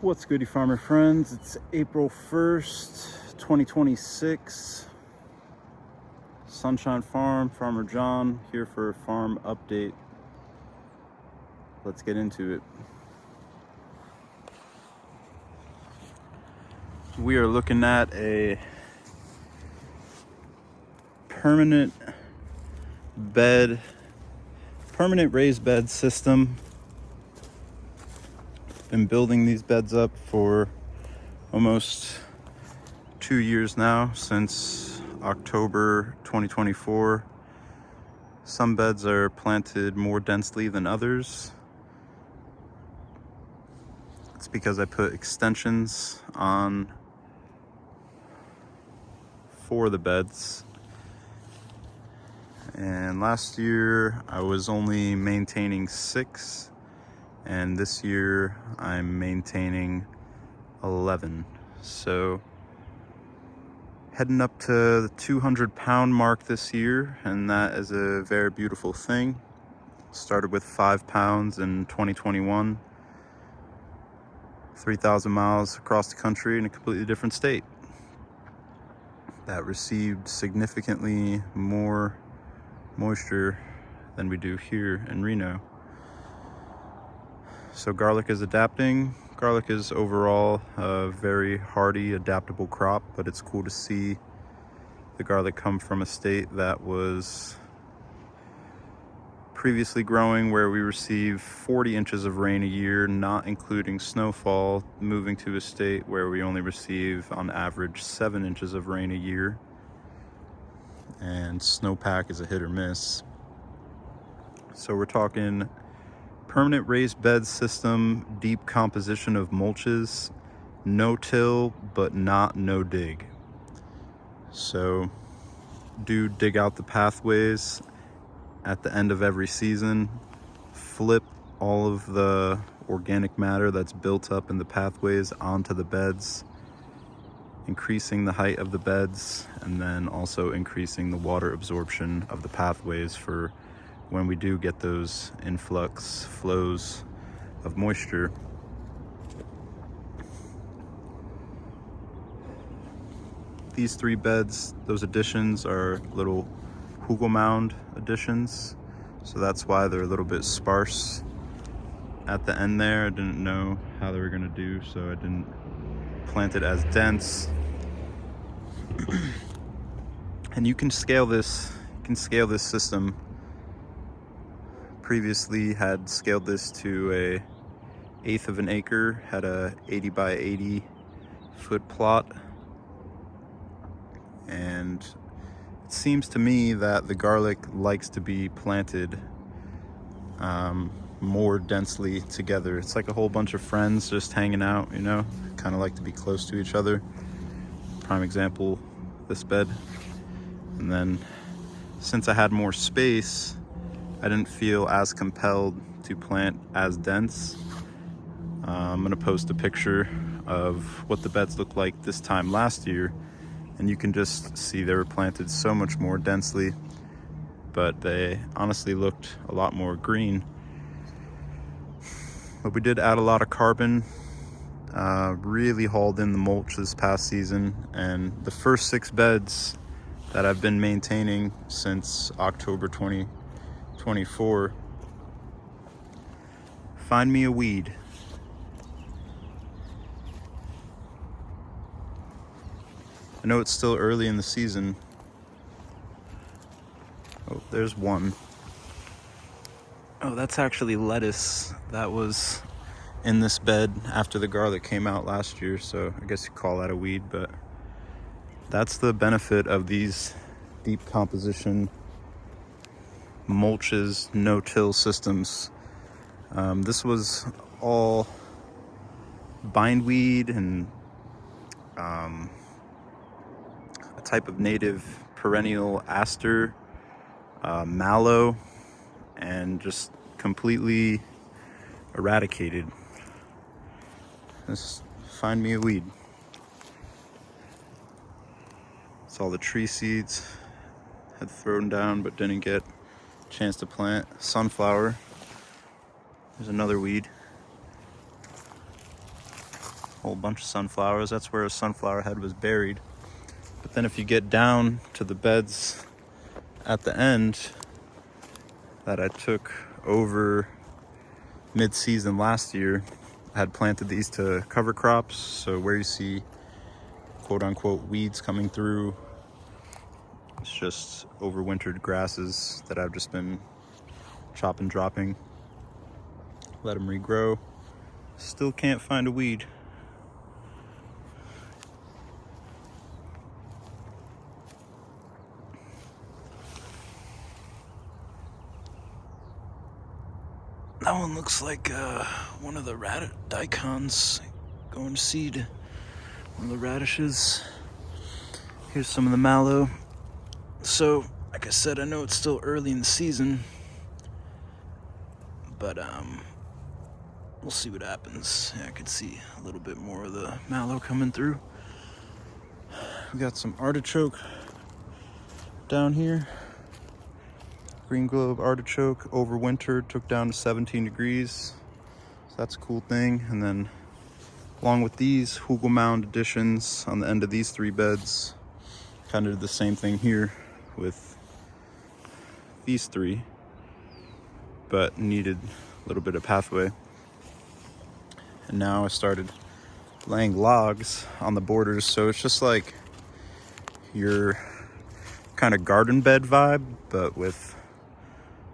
What's good, you farmer friends? It's April 1st, 2026. Sunshine Farm, Farmer John here for a farm update. Let's get into it. We are looking at a permanent raised bed system. Been building these beds up for almost 2 years now, since October 2024. Some beds are planted more densely than others. It's because I put extensions on 4 of the beds. And last year I was only maintaining 6, and this year I'm maintaining 11. So heading up to the 200-pound mark this year, and that is a very beautiful thing. Started with 5 pounds in 2021, 3,000 miles across the country in a completely different state that received significantly more moisture than we do here in Reno. So garlic is adapting. Garlic is overall a very hardy, adaptable crop, but it's cool to see the garlic come from a state that was previously growing where we receive 40 inches of rain a year, not including snowfall, moving to a state where we only receive on average 7 inches of rain a year, and snowpack is a hit or miss. So we're talking permanent raised bed system, deep composition of mulches, no till but not no dig. So do dig out the pathways at the end of every season, flip all of the organic matter that's built up in the pathways onto the beds, increasing the height of the beds, and then also increasing the water absorption of the pathways for when we do get those influx flows of moisture. These 3 beds, those additions are little hugel mound additions, so that's why they're a little bit sparse at the end there. I didn't know how they were going to do, so I didn't plant it as dense. And you can scale this system. Previously had scaled this to a 1/8 of an acre, had a 80 by 80 foot plot, and it seems to me that the garlic likes to be planted more densely together. It's like a whole bunch of friends just hanging out, you know, kind of like to be close to each other. Prime example, this bed. And then since I had more space, I didn't feel as compelled to plant as dense. I'm gonna post a picture of what the beds looked like this time last year, and you can just see they were planted so much more densely, but they honestly looked a lot more green. But we did add a lot of carbon, really hauled in the mulch this past season, and the first 6 beds that I've been maintaining since October 2024, find me a weed. I know it's still early in the season. Oh, there's one. Oh, that's actually lettuce that was in this bed after the garlic came out last year, so I guess you call that a weed. But that's the benefit of these deep composition mulches, no-till systems. This was all bindweed and a type of native perennial aster, mallow, and just completely eradicated. Just find me a weed. It's all the tree seeds had thrown down but didn't get a chance to plant. Sunflower. There's another weed. whole bunch of sunflowers. That's where a sunflower head was buried. But then if you get down to the beds at the end that I took over mid-season last year, I had planted these to cover crops. So where you see quote unquote weeds coming through, it's just overwintered grasses that I've just been chopping, dropping, let them regrow. Still can't find a weed. That one looks like one of the daikons going to seed. One of the radishes. Here's some of the mallow. So, like I said, I know it's still early in the season, but we'll see what happens. Yeah, I can see a little bit more of the mallow coming through. We got some artichoke down here. Green globe artichoke, overwintered, took down to 17 degrees. So that's a cool thing. And then along with these Hugel Mound additions on the end of these 3 beds, kind of did the same thing here with these 3, but needed a little bit of pathway. And now I started laying logs on the borders, so it's just like your kind of garden bed vibe, but with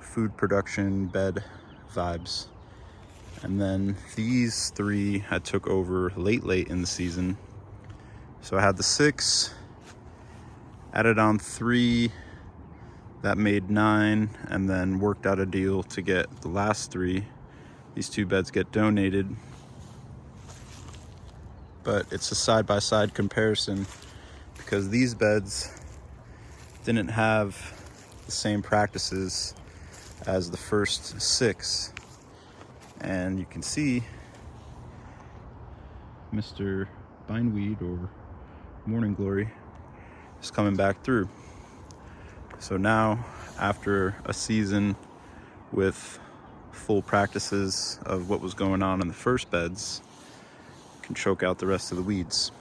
food production bed vibes. And then these 3 I took over late in the season. So I had the 6, added on 3, that made 9, and then worked out a deal to get the last 3. These 2 beds get donated, but it's a side-by-side comparison because these beds didn't have the same practices as the first 6. And you can see Mr. Bindweed or Morning Glory is coming back through. So now, after a season with full practices of what was going on in the first beds, can choke out the rest of the weeds.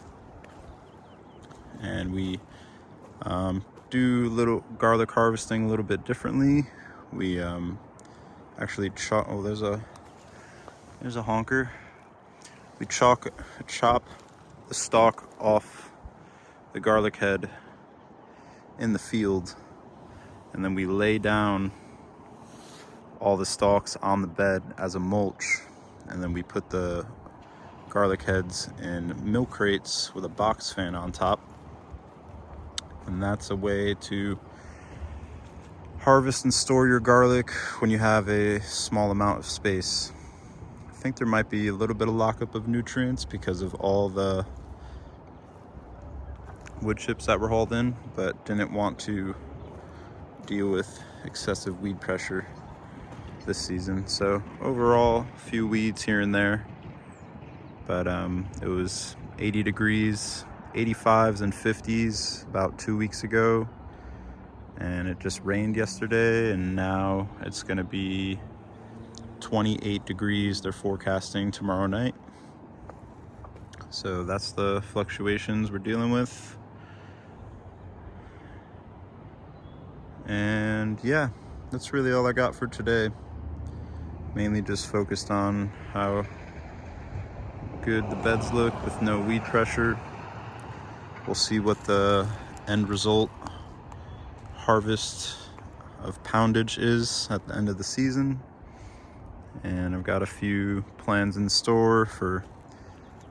And we do little garlic harvesting a little bit differently. We actually chop. Oh, there's a honker. We chop the stalk off the garlic head in the field, and then we lay down all the stalks on the bed as a mulch, and then we put the garlic heads in milk crates with a box fan on top. And that's a way to harvest and store your garlic when you have a small amount of space. I think there might be a little bit of lockup of nutrients because of all the wood chips that were hauled in, but didn't want to deal with excessive weed pressure this season. So overall, a few weeds here and there, but it was 80 degrees, 85s and 50s about 2 weeks ago, and it just rained yesterday, and now it's gonna be 28 degrees they're forecasting tomorrow night. So that's the fluctuations we're dealing with. And yeah, that's really all I got for today. Mainly just focused on how good the beds look with no weed pressure. We'll see what the end result harvest of poundage is at the end of the season. And I've got a few plans in store for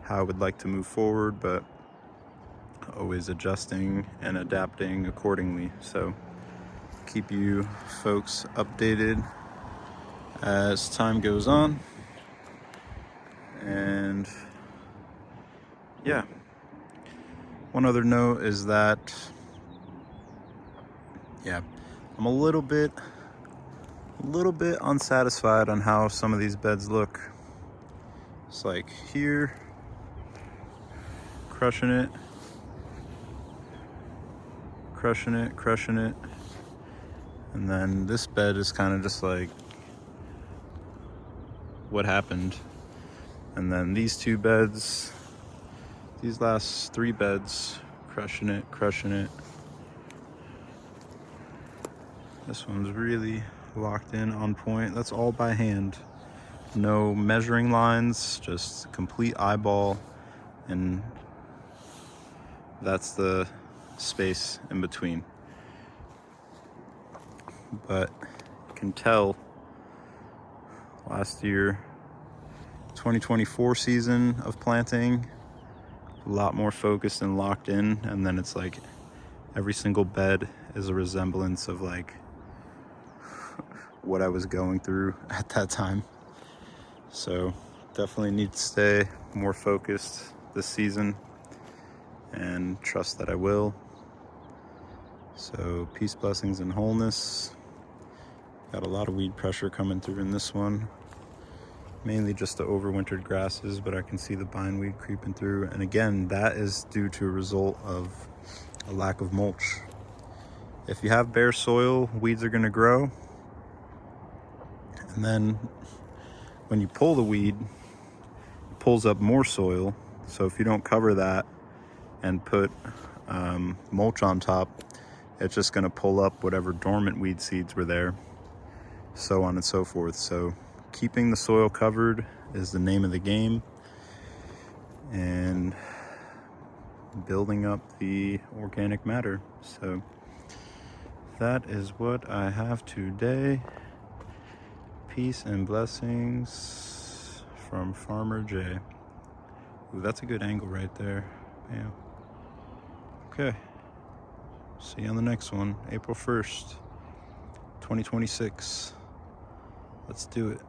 how I would like to move forward, but always adjusting and adapting accordingly. So keep you folks updated as time goes on. And yeah, one other note is that, yeah, I'm a little bit unsatisfied on how some of these beds look. It's like here, crushing it, and then this bed is kind of just like, what happened? And then these 2 beds These last 3 beds, crushing it, crushing it. This one's really locked in, on point. That's all by hand. No measuring lines, just complete eyeball, and that's the space in between. But you can tell last year, 2024 season of planting, a lot more focused and locked in, and then it's like every single bed is a resemblance of like what I was going through at that time. So definitely need to stay more focused this season and trust that I will. So peace, blessings, and wholeness. Got a lot of weed pressure coming through in this one. Mainly just the overwintered grasses, but I can see the bindweed creeping through. And again, that is due to a result of a lack of mulch. If you have bare soil, weeds are going to grow. And then when you pull the weed, it pulls up more soil. So if you don't cover that and put mulch on top, it's just going to pull up whatever dormant weed seeds were there, so on and so forth. So keeping the soil covered is the name of the game, and building up the organic matter. So that is what I have today. Peace and blessings from Farmer J. Ooh, that's a good angle right there. Bam. Okay. See you on the next one, April 1st, 2026. Let's do it.